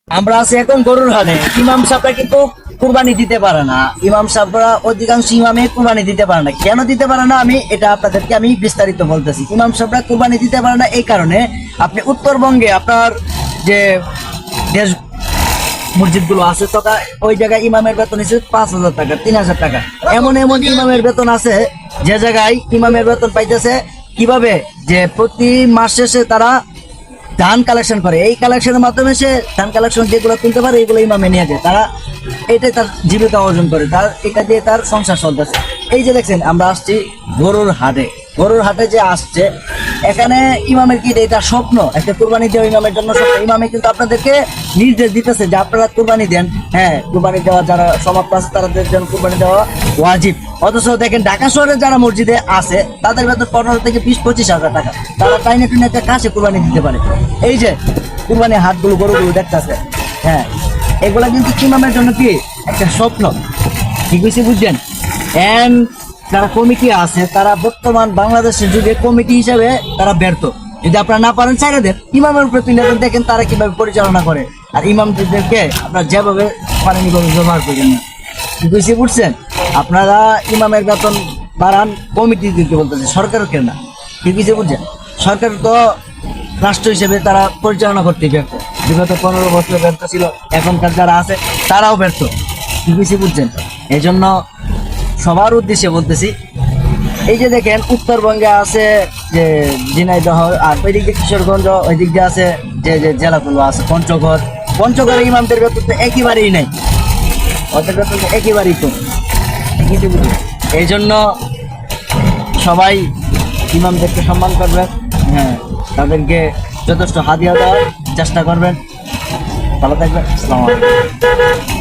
আমরা আছি এখন গরুর হাটে। ইমাম সাহেবরা কিন্তু কুরবানি দিতে পারে না। ইমাম সাহেবরা অধিকাংশ ইমামে কুরবানি দিতে পারে না। কেন দিতে পারে না আমি এটা আপনাদেরকে আমি বিস্তারিত বলতেছি। ইমাম সাহেবরা কুরবানি দিতে পারে না এই কারণে, আপনি উত্তরবঙ্গে আপনার যে দেশ মসজিদ গুলো আছে তো ওই জায়গায় ইমামের বেতন হিসেবে 5,000 টাকা, 3,000 টাকা। এমন এমন ইমামের বেতন আছে যে জায়গায় ইমামের বেতন পাইতেছে কিভাবে, যে প্রতি মাস শেষে তারা ধান কালেকশন করে। এই কালেকশনের মাধ্যমে সে ধান কালেকশন যেগুলো তুলতে পারে এগুলো ইমামে নিয়ে যায়। তারা এটাই তার জীবিকা অর্জন করে, তার এটা দিয়ে তার সংসার চলতেছে। এই যে দেখছেন আমরা আসছি গরুর হাটে। গরুর হাটে যে আসছে এখানে ইমামের কি এটা স্বপ্ন, একটা কুরবানি দেওয়া ইমামের জন্য স্বপ্ন। ইমামে কিন্তু আপনাদেরকে নির্দেশ দিতেছে যে আপনারা কুরবানি দেন। হ্যাঁ, কুরবানি দেওয়া যারা সমাপ্ত আছে তাদের জন্য কুরবানি দেওয়া ওয়াজিব। অথচ দেখেন ঢাকা শহরে যারা মসজিদে আছে তাদের বেতন 15 থেকে 20-25 হাজার টাকা। তারা টাইনে টুনে একটা কাছে কুরবানি দিতে পারে। এই যে কুরবানি হাটগুলো গরুগুলো দেখতেছে, হ্যাঁ, এগুলা কিন্তু ইমামের জন্য কি একটা স্বপ্ন। ঠিক আছে, বুঝছেন? এন্ড যারা কমিটি আছে তারা বর্তমান বাংলাদেশের যুগে কমিটি হিসেবে তারা ব্যর্থ। যদি আপনারা না পারেন চাইলে দেন, ইমামের উপরে তুলে দেন, দেখেন তারা কিভাবে পরিচালনা করে। আর ইমামদেরকে আপনারা যেভাবে পারেন এইভাবে ব্যবহার করবেন না। ঠিক আছে, বুঝছেন? আপনারা ইমামের বেতন বাড়ান, কমিটি দিতে বলতেছে, সরকারকে না। ঠিক আছে, বুঝছেন? সরকার তো রাষ্ট্র হিসেবে তারা পরিচালনা করতে ব্যর্থ। বিগত 15 বছর ব্যর্থ ছিল, এখনকার যারা আছে তারাও ব্যর্থ। ঠিক আছে, বুঝছেন? এই জন্য সবার উদ্দেশ্যে বলতেছি, এই যে দেখেন উত্তরবঙ্গে আছে যে ঝিনাইদহ, আর ওই দিক দিয়ে কিশোরগঞ্জ, ওই দিক দিয়ে আছে যে যে জেলাগুলো আছে পঞ্চগড় ইমামদের বেতন তো একেবারেই নাই, ওদের বেতন তো একেবারেই কম। কিন্তু এই জন্য সবাই ইমামদেরকে সম্মান করবেন, হ্যাঁ, তাদেরকে যথেষ্ট হাদিয়া দেওয়ার চেষ্টা করবেন। ভালো থাকবেন। আসসালামু আলাইকুম।